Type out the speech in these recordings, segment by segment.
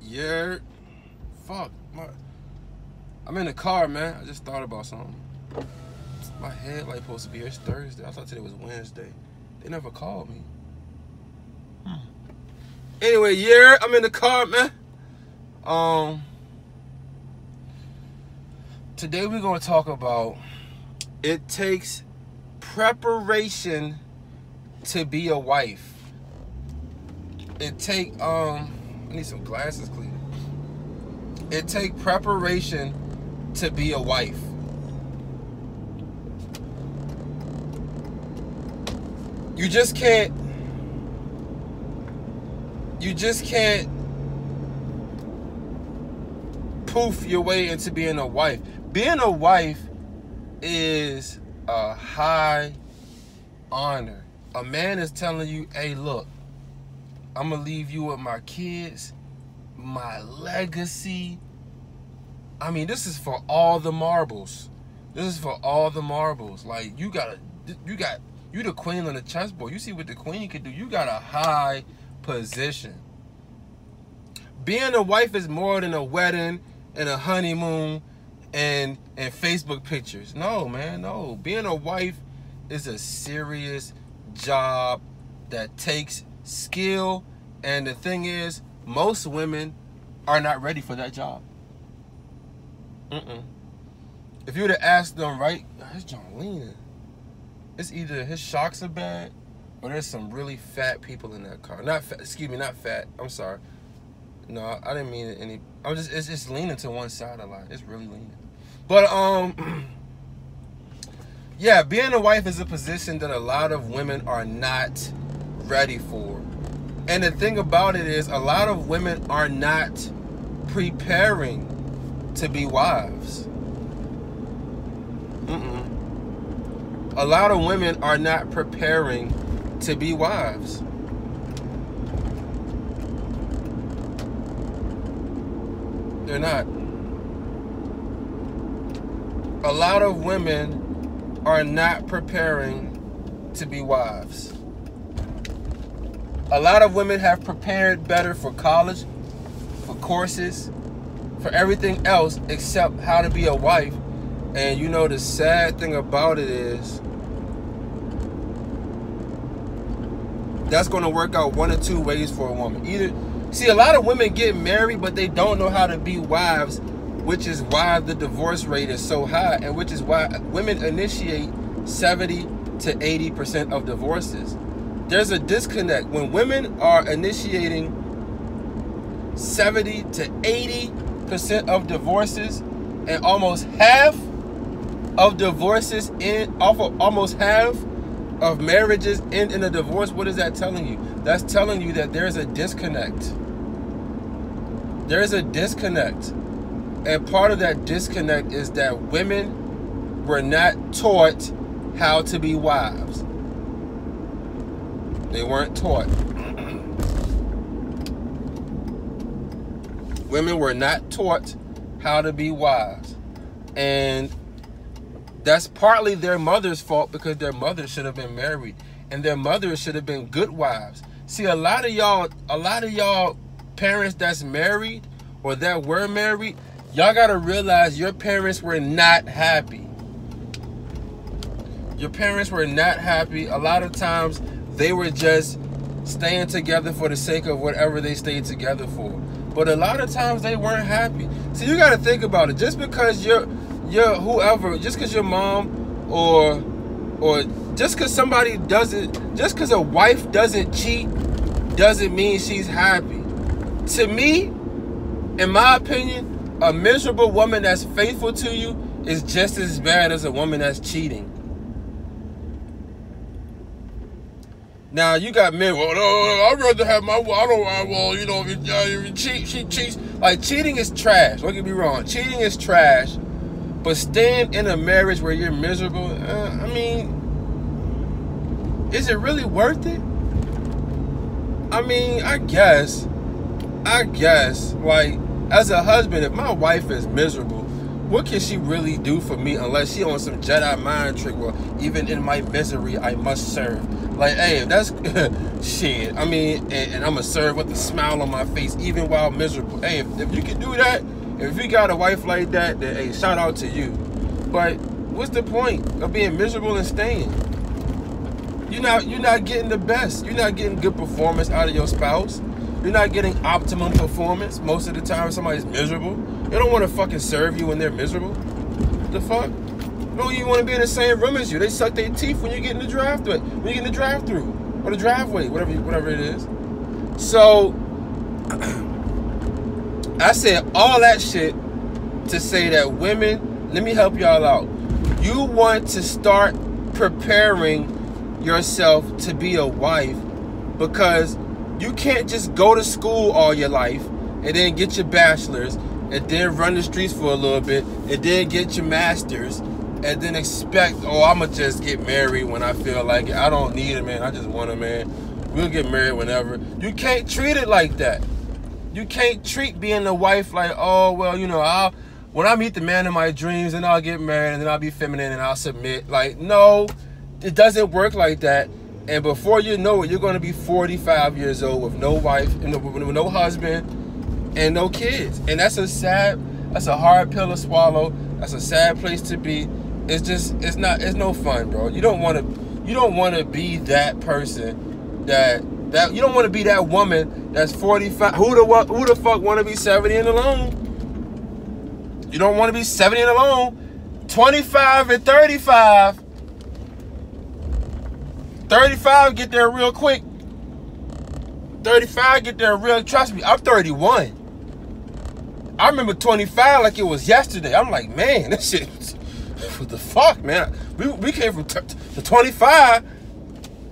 Yeah. Fuck. I'm in the car, man. I just thought about something. My headlight supposed to be here. It's Thursday. I thought today was Wednesday. They never called me. Anyway, yeah, I'm in the car, man. Today we're gonna talk about it takes preparation to be a wife. I need some glasses, Cleveland. It take preparation to be a wife. You just can't poof your way into being a wife. Being a wife is a high honor. A man is telling you, hey, look, I'm going to leave you with my kids, my legacy. I mean, this is for all the marbles. This is for all the marbles. Like, you the queen on the chessboard. You see what the queen can do. You got a high position. Being a wife is more than a wedding and a honeymoon and Facebook pictures. No, man, no. Being a wife is a serious job that takes skill, and the thing is, most women are not ready for that job. If you would have asked them, right, his John leaning. It's either his shocks are bad or there's some really fat people in that car. Not fat. I'm sorry. No, I didn't mean any. It's just leaning to one side a lot. It's really leaning. But yeah, being a wife is a position that a lot of women are not ready for. And the thing about it is, a lot of women are not preparing to be wives. A lot of women are not preparing to be wives. They're not. A lot of women are not preparing to be wives. A lot of women have prepared better for college, for courses, for everything else except how to be a wife. And you know, the sad thing about it is, that's going to work out one of two ways for a woman. Either, see, a lot of women get married, but they don't know how to be wives, which is why the divorce rate is so high, and which is why women initiate 70 to 80% of divorces. There's a disconnect. When women are initiating 70 to 80% of divorces, and almost half of divorces almost half of marriages end in a divorce, what is that telling you? That's telling you that there's a disconnect. There's a disconnect. And part of that disconnect is that women were not taught how to be wives. They weren't taught. Women were not taught how to be wives. And that's partly their mother's fault, because their mother should have been married and their mothers should have been good wives. See, a lot of y'all parents that's married or that were married, y'all gotta realize your parents were not happy. Your parents were not happy. A lot of times they were just staying together for the sake of whatever they stayed together for. But a lot of times they weren't happy. So you gotta think about it. Just because you're whoever, just because your mom or just because somebody doesn't, just because a wife doesn't cheat doesn't mean she's happy. To me, in my opinion, a miserable woman that's faithful to you is just as bad as a woman that's cheating. Now you got men, well, no, I'd rather have my, you know, if you cheat, she cheats. Like, cheating is trash. Don't get me wrong. Cheating is trash. But staying in a marriage where you're miserable, I mean, is it really worth it? I mean, I guess, like, as a husband, if my wife is miserable, what can she really do for me unless she on some Jedi mind trick? Well, even in my misery, I must serve. Like, hey, if that's shit. I mean, and I'm gonna serve with a smile on my face, even while miserable. Hey, if you can do that, if you got a wife like that, then hey, shout out to you. But what's the point of being miserable and staying? You're not getting the best. You're not getting good performance out of your spouse. You're not getting optimum performance most of the time. Somebody's miserable. They don't want to fucking serve you when they're miserable. The fuck? They don't even want to be in the same room as you. They suck their teeth when you get in the drive-thru. When you get in the drive-thru or the driveway, whatever it is. So I said all that shit to say that women, let me help y'all out. You want to start preparing yourself to be a wife, because you can't just go to school all your life and then get your bachelor's and then run the streets for a little bit and then get your master's and then expect, oh, I'm going to just get married when I feel like it. I don't need a man. I just want a man. We'll get married whenever. You can't treat it like that. You can't treat being a wife like, oh, well, you know, when I meet the man of my dreams, then I'll get married and then I'll be feminine and I'll submit. Like, no, it doesn't work like that. And before you know it, you're going to be 45 years old with no wife, with no husband, and no kids. And that's a hard pill to swallow. That's a sad place to be. It's no fun, bro. You don't want to be that person that you don't want to be that woman that's 45. Who the fuck want to be 70 and alone? You don't want to be 70 and alone. 25 and 35. 35 get there real quick. 35 get there real. Trust me, I'm 31. I remember 25 like it was yesterday. I'm like, man, this shit. What the fuck, man? We came from to 25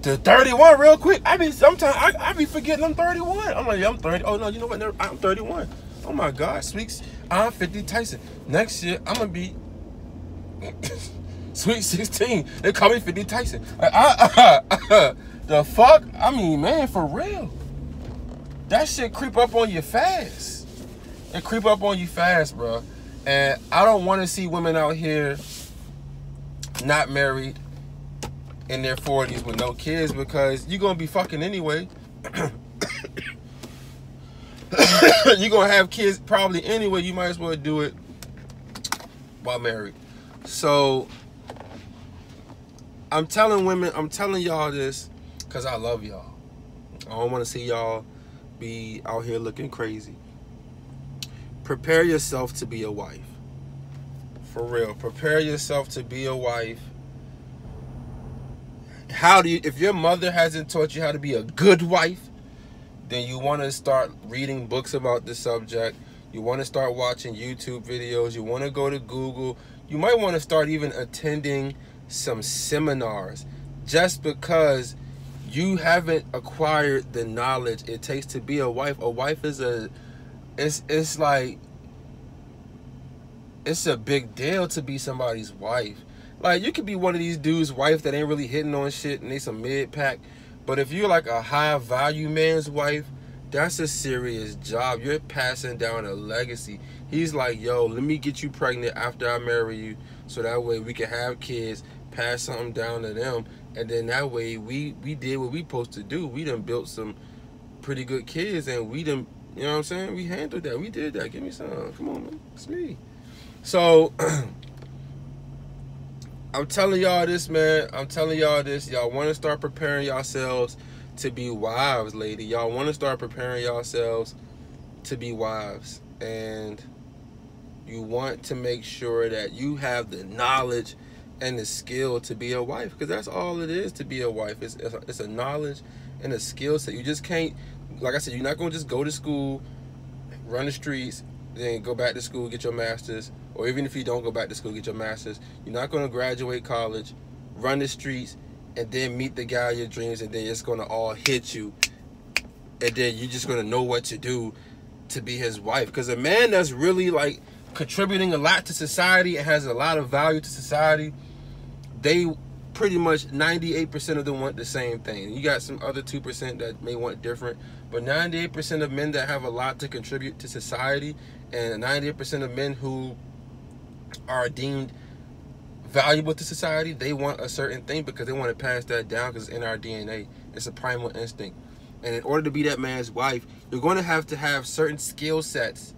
to 31 real quick. I mean, sometimes I be forgetting I'm 31. I'm like, yeah, I'm 30. Oh no, you know what? I'm 31. Oh my God, Sweet. I'm 50 Tyson. Next year I'm gonna be Sweet 16. They call me 50 Tyson. The fuck? I mean, man, for real. That shit creep up on you fast. It creep up on you fast, bro. And I don't want to see women out here not married in their 40s with no kids, because you're going to be fucking anyway. You're going to have kids probably anyway. You might as well do it while married. So I'm telling y'all this because I love y'all. I don't want to see y'all be out here looking crazy. Prepare yourself to be a wife. For real. Prepare yourself to be a wife. If your mother hasn't taught you how to be a good wife, then you want to start reading books about the subject. You want to start watching YouTube videos. You want to go to Google. You might want to start even attending some seminars, just because you haven't acquired the knowledge it takes to be a wife. A wife is it's like, it's a big deal to be somebody's wife. Like, you could be one of these dudes' wife that ain't really hitting on shit and they some mid-pack. But if you're like a high-value man's wife, that's a serious job. You're passing down a legacy. He's like, yo, let me get you pregnant after I marry you, so that way we can have kids, pass something down to them, and then that way we did what we supposed to do. We done built some pretty good kids, and we done, you know what I'm saying? We handled that. We did that. Give me some. Come on, man. It's me. So I'm telling y'all this, man. I'm telling y'all this. Y'all want to start preparing yourselves to be wives, lady. Y'all want to start preparing yourselves to be wives. And you want to make sure that you have the knowledge and the skill to be a wife. Because that's all it is to be a wife. It's a knowledge and a skill set. You just can't, like I said, you're not going to just go to school, run the streets, then go back to school, get your master's. Or even if you don't go back to school, get your master's. You're not going to graduate college, run the streets, and then meet the guy of your dreams, and then it's going to all hit you. And then you're just going to know what to do to be his wife. Because a man that's really, like, contributing a lot to society and has a lot of value to society, they pretty much 98% of them want the same thing. You got some other 2% that may want different, but 98% of men that have a lot to contribute to society, and 98% of men who are deemed valuable to society, they want a certain thing because they want to pass that down because it's in our DNA. It's a primal instinct. And in order to be that man's wife, you're going to have certain skill sets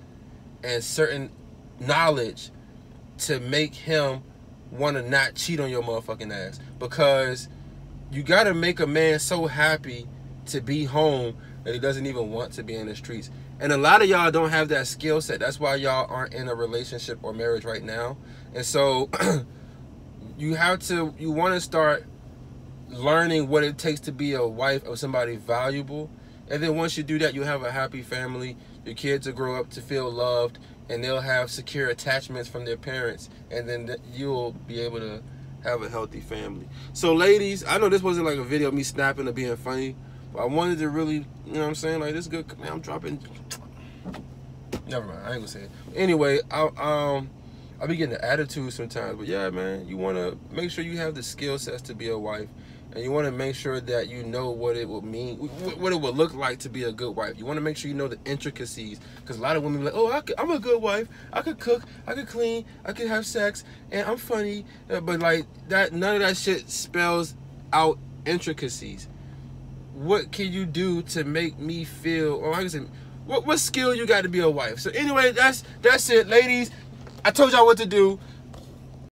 and certain knowledge to make him want to not cheat on your motherfucking ass. Because you got to make a man so happy to be home that he doesn't even want to be in the streets. And a lot of y'all don't have that skill set. That's why y'all aren't in a relationship or marriage right now. And so you want to start learning what it takes to be a wife of somebody valuable. And then once you do that, you'll have a happy family. Your kids will grow up to feel loved, and they'll have secure attachments from their parents. And then you'll be able to have a healthy family. So ladies, I know this wasn't like a video of me snapping or being funny, but I wanted to really, you know what I'm saying? Like, this is good. Man, I'm dropping. Never mind. I ain't gonna say it. Anyway, I'll be getting an attitude sometimes. But yeah, man, you want to make sure you have the skill sets to be a wife. And you want to make sure that you know what it will mean, what it would look like to be a good wife. You want to make sure you know the intricacies. Because a lot of women are like, oh, I'm a good wife. I could cook. I could clean. I could have sex. And I'm funny. But like that, none of that shit spells out intricacies. What can you do to make me feel, or like I said, what skill you got to be a wife? So anyway, that's it, ladies. I told y'all what to do.